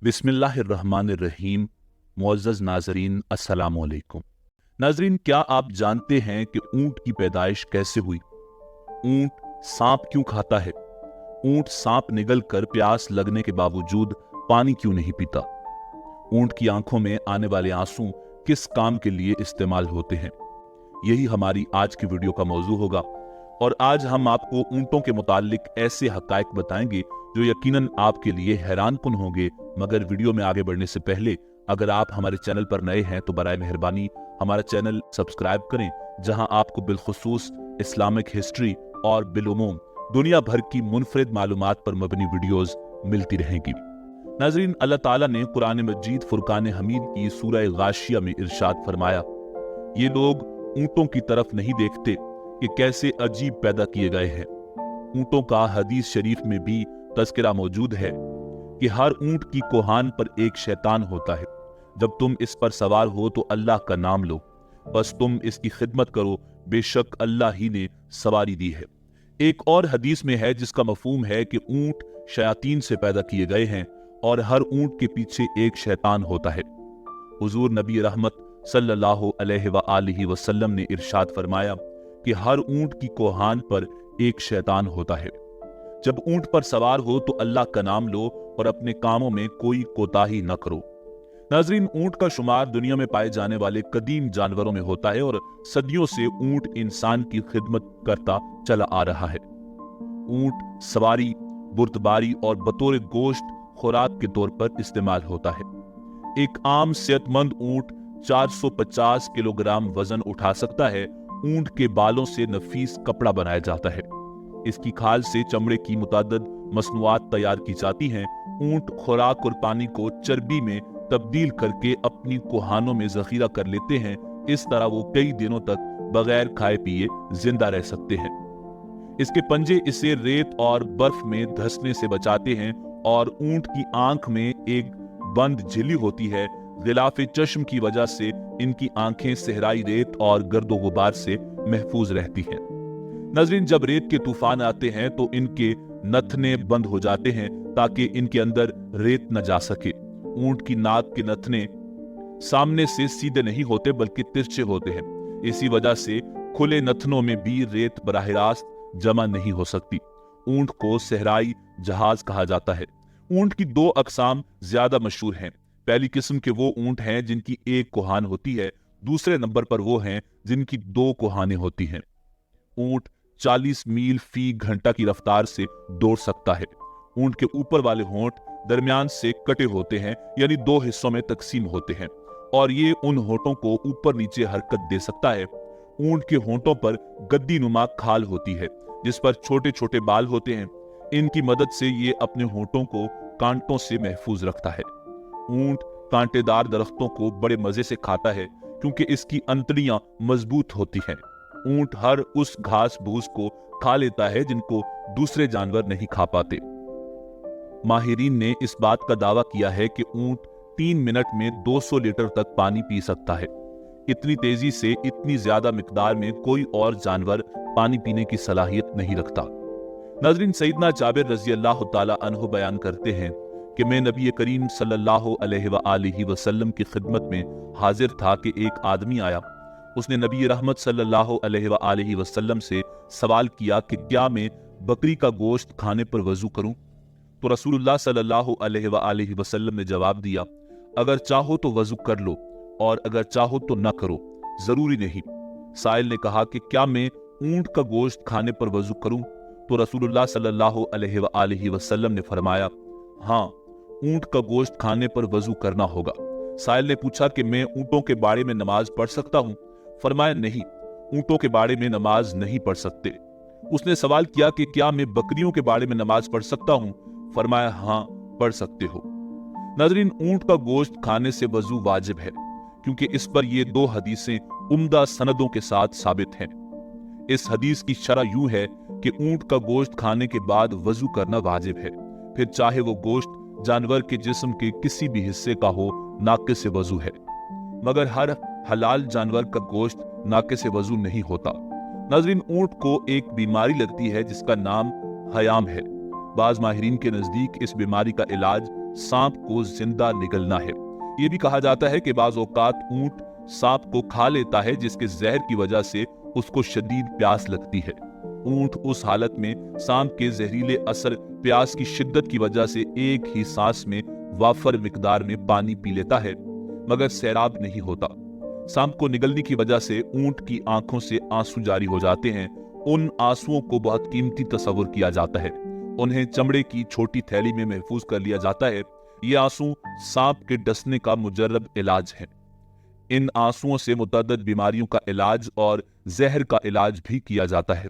बिस्मिल्लाहिर्रहमानिर्रहीम। मुअज़्ज़ज़ नाज़रीन, अस्सलाम वालेकुम। नाज़रीन, क्या आप जानते हैं कि ऊंट की पैदाइश कैसे हुई? ऊंट सांप क्यों खाता है? ऊंट सांप निगल कर प्यास लगने के बावजूद पानी क्यों नहीं पीता? ऊंट की आंखों में आने वाले आंसू किस काम के लिए इस्तेमाल होते हैं? यही हमारी आज की वीडियो का मौजू होगा और आज हम आपको ऊंटों के मुतालिक ऐसे हकायक बताएंगे जो यकीनन आपके लिए हैरानकुन होंगे। मगर वीडियो में आगे बढ़ने से पहले अगर आप हमारे चैनल पर नए हैं तो बराए मेहरबानी हमारा चैनल सब्सक्राइब करें, जहां आपको बिलखुसूस इस्लामिक हिस्ट्री और बिलुमूम दुनिया भर की मुनफरिद मालूमात पर मबनी वीडियोस मिलती रहेंगी। नाज़रीन, अल्लाह ताला ने कुरान मजीद फुरकान हमीद की सूरह गाशिया में इरशाद फरमाया, ये लोग ऊंटों की तरफ नहीं देखते कि कैसे अजीब पैदा किए गए हैं। ऊंटों का हदीस शरीफ में भी तज़किरा मौजूद है कि हर ऊंट की कोहान पर एक शैतान होता है। जब तुम इस पर सवार हो तो अल्लाह का नाम लो, बस तुम इसकी खिदमत करो, बेशक अल्लाह ही ने सवारी दी है। एक और हदीस में है जिसका मफहूम है कि ऊंट शयातीन से पैदा किए गए हैं और हर ऊंट के पीछे एक शैतान होता है। हुजूर नबी रहमत सल्लल्लाहु अलैहि वसल्लम ने इरशाद फरमाया कि हर ऊंट की कोहान पर एक शैतान होता है। जब ऊंट पर सवार हो तो अल्लाह का नाम लो और अपने कामों में कोई कोताही न करो। नाज़रीन, ऊंट का शुमार दुनिया में पाए जाने वाले कदीम जानवरों में होता है और सदियों से ऊंट इंसान की खिदमत करता चला आ रहा है। ऊंट सवारी, बुर्दबारी और बतौर गोश्त खुराक के तौर पर इस्तेमाल होता है। एक आम सेहतमंद ऊंट 450 किलोग्राम वजन उठा सकता है। ऊंट के बालों से नफीस कपड़ा बनाया जाता है। इसकी खाल से चमड़े की मुतादद मसनूआत तैयार की जाती हैं। ऊंट खुराक और पानी को चर्बी में तब्दील करके अपनी कोहानों में जखीरा कर लेते हैं। इस तरह वो कई दिनों तक बगैर खाए पिए जिंदा रह सकते हैं। इसके पंजे इसे रेत और बर्फ में धंसने से बचाते हैं और ऊंट की आंख में एक बंद झिल्ली होती है। गिलाफे चश्म की वजह से इनकी आंखें सहराई रेत और गर्दो गुबार से महफूज रहती हैं। नाज़रीन, जब रेत के तूफान आते हैं तो इनके नथने बंद हो जाते हैं ताकि इनके अंदर रेत न जा सके। ऊंट की नाक के नथने सामने से सीधे नहीं होते बल्कि तिरछे होते हैं। इसी वजह से खुले नथनों में भी रेत बराह रास्त जमा नहीं हो सकती। ऊंट को सहराई जहाज कहा जाता है। ऊंट की दो अकसाम ज्यादा मशहूर हैं। पहली किस्म के वो ऊंट हैं जिनकी एक कोहान होती है। दूसरे नंबर पर वो हैं जिनकी दो कोहानें होती हैं। ऊंट 40 मील फी घंटा की रफ्तार से दौड़ सकता है। ऊंट के ऊपर वाले होंठ दरमियान से कटे होते हैं, यानी दो हिस्सों में तकसीम होते हैं और ये उन होंठों को ऊपर नीचे हरकत दे सकता है। ऊंट के होंठों पर गद्दी नुमा खाल होती है जिस पर छोटे छोटे बाल होते हैं। इनकी मदद से ये अपने होंठों को कांटों से महफूज रखता है। ऊंट कांटेदार दरख्तों को बड़े मजे से खाता है क्योंकि इसकी अंतड़ियां मजबूत होती हैं। ऊंट हर उस घास भूस को खा लेता है जिनको दूसरे जानवर नहीं खा पाते। माहिरीन ने इस बात का दावा किया है कि ऊंट 3 मिनट में 200 लीटर तक पानी पी सकता है। इतनी तेजी से इतनी ज्यादा मिकदार में कोई और जानवर पानी पीने की सलाहियत नहीं रखता। नाज़रीन, सईदना जाबिर रज़ी अल्लाह ताला अन्हु बयान करते हैं कि मैं नबी करीम सल्लल्लाहु अलैहि वसल्लम की खिदमत में हाजिर था कि एक आदमी आया। उसने नबी रहमत सल्लल्लाहु अलैहि वसल्लम से सवाल किया कि क्या मैं बकरी का गोश्त खाने पर वजू करूं? तो रसूलुल्लाह सल्लल्लाहु अलैहि वसल्लम ने जवाब दिया, अगर चाहो तो वजू कर लो और अगर चाहो तो न करो, जरूरी नहीं। साइल ने कहा कि क्या मैं ऊंट का गोश्त खाने पर वजू करूं? तो रसूलुल्लाह सल्लल्लाहु अलैहि वसल्लम ने फरमाया, हाँ, ऊंट का गोश्त खाने पर वजू करना होगा। साइल ने पूछा कि मैं ऊंटों के बाड़े में नमाज पढ़ सकता हूं? फरमाया, नहीं, ऊंटों के बाड़े में नमाज नहीं पढ़ सकते। उसने सवाल किया कि क्या मैं बकरियों के बाड़े में नमाज पढ़ सकता हूं? फरमाया, हाँ, पढ़ सकते हो। नाज़रीन, ऊंट का गोश्त खाने से वजू वाजिब है क्योंकि इस पर ये दो हदीसें उम्दा सनदों के साथ साबित हैं। इस हदीस की शरह यूं है कि ऊंट का गोश्त खाने के बाद वजू करना वाजिब है, फिर चाहे वो गोश्त जानवर के जिस्म के किसी भी हिस्से का हो, नाक़िस वजू है। मगर हर हलाल जानवर का गोश्त नाक़िस वजू नहीं होता। नाज़रीन, ऊंट को एक बीमारी लगती है जिसका नाम हयाम है। बाज़ माहिरीन के नज़दीक इस बीमारी का इलाज सांप को जिंदा निगलना है। ये भी कहा जाता है कि बाज औकात ऊंट सांप को खा लेता है, जिसके जहर की वजह से उसको शदीद प्यास लगती है। ऊंट उस हालत में सांप के जहरीले असर, प्यास की शिद्दत की वजह से एक ही सांस में वाफर मिकदार में पानी पी लेता है, मगर सैराब नहीं होता। सांप को निगलने की वजह से ऊंट की आंखों से आंसू जारी हो जाते हैं। उन आंसुओं को बहुत कीमती तस्वुर किया जाता है। उन्हें चमड़े की छोटी थैली में महफूज कर लिया जाता है। ये आंसू सांप के डसने का मुजर्रब इलाज है। इन आंसुओं से मुतअद्दिद बीमारियों का इलाज और जहर का इलाज भी किया जाता है।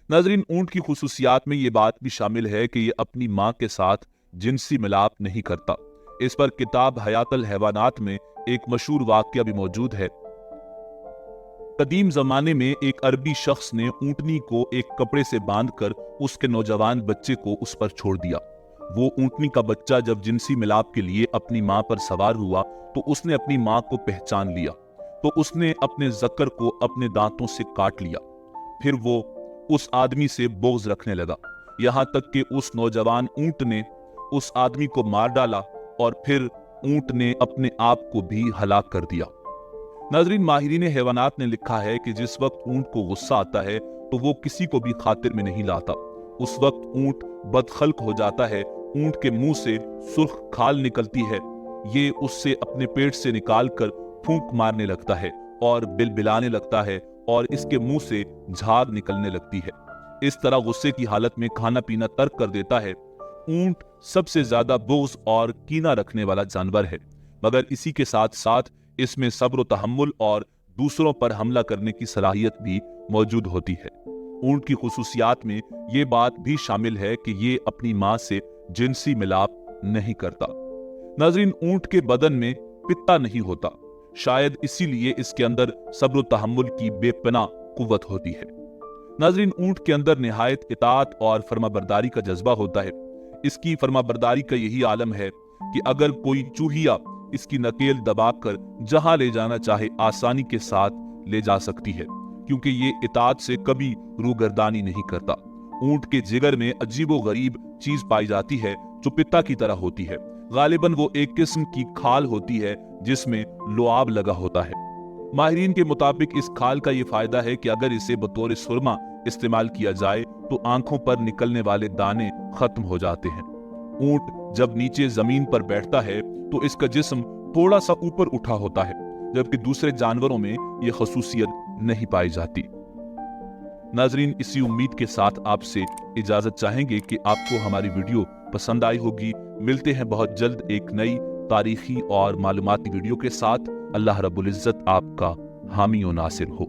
नाज़रीन, ऊंट की खुसूसियात में ये बात भी शामिल है कि ये अपनी मां के साथ जिनसी मिलाप नहीं करता। इस पर किताब हयातुल हैवानात में एक मशहूर वाकया भी मौजूद है। कदीम जमाने में एक अरबी शख्स ने ऊंटनी को एक कपड़े से बांधकर उसके नौजवान बच्चे को उस पर छोड़ दिया। वो ऊंटनी का बच्चा जब जिनसी मिलाप के लिए अपनी मां पर सवार हुआ तो उसने अपनी मां को पहचान लिया, तो उसने अपने जक्र को अपने दांतों से काट लिया। फिर वो उस आदमी से बोझ रखने लगा, यहां तक कि उस नौजवान ऊंट ने उस आदमी को मार डाला और फिर ऊंट ने अपने आप को भी हलाक कर दिया। नाज़रीन, माहिरीन हैवानात ने लिखा है कि जिस वक्त ऊंट को गुस्सा आता है तो वो किसी को भी खातिर में नहीं लाता। उस वक्त ऊंट बदखल्क हो जाता है। ऊंट के मुंह से सुर्ख खाल निकलती है। ये उससे अपने पेट से निकालकर फूंक मारने लगता है और बिलबिलाने लगता है और इसके मुंह से झाग निकलने लगती है। इस तरह गुस्से की हालत में खाना पीना तर्क कर देता है। ऊंट सबसे ज्यादा बोझ और कीना रखने वाला जानवर है, मगर इसी के साथ साथ इसमें सब्र व तहम्मुल और दूसरों पर हमला करने की सलाहियत भी मौजूद होती है। ऊंट की खुसूसियात में ये बात भी शामिल है कि ये अपनी मां से जिनसी मिलाप नहीं करता। नाज़रीन, ऊंट के बदन में पित्ता नहीं होता, शायद इसीलिए इसके अंदर सब्र व तहम्मुल की बेपनाह कुव्वत होती है। नाज़रीन, ऊंट के अंदर निहायत इताअत और फरमाबरदारी का जज्बा होता है। इसकी फरमाबरदारी का यही आलम है कि अगर कोई चूहिया इसकी नकेल दबाकर जहां ले जाना चाहे आसानी के साथ ले जा सकती है, क्योंकि ये इताअत से कभी रूगर्दानी नहीं करता। ऊंट के जिगर में अजीबो गरीब चीज पाई जाती है जो पित्ता की तरह होती है। गालिबन वो एक किस्म की खाल होती है जिसमें लुआब लगा होता है। माहिरीन के मुताबिक इस खाल का ये फायदा है कि अगर इसे बतौर सुरमा इस्तेमाल किया जाए तो आंखों पर निकलने वाले दाने खत्म हो जाते हैं। ऊंट जब नीचे जमीन पर बैठता है तो इसका जिस्म थोड़ा सा ऊपर उठा होता है, जबकि दूसरे जानवरों में यह खसूसियत नहीं पाई जाती। नाजरीन, इसी उम्मीद के साथ आपसे इजाजत चाहेंगे कि आपको हमारी वीडियो पसंद आई होगी। मिलते हैं बहुत जल्द एक नई तारीखी और मालूमाती वीडियो के साथ। अल्लाह रब्बुल इज्जत आपका हामी और नासिर हो।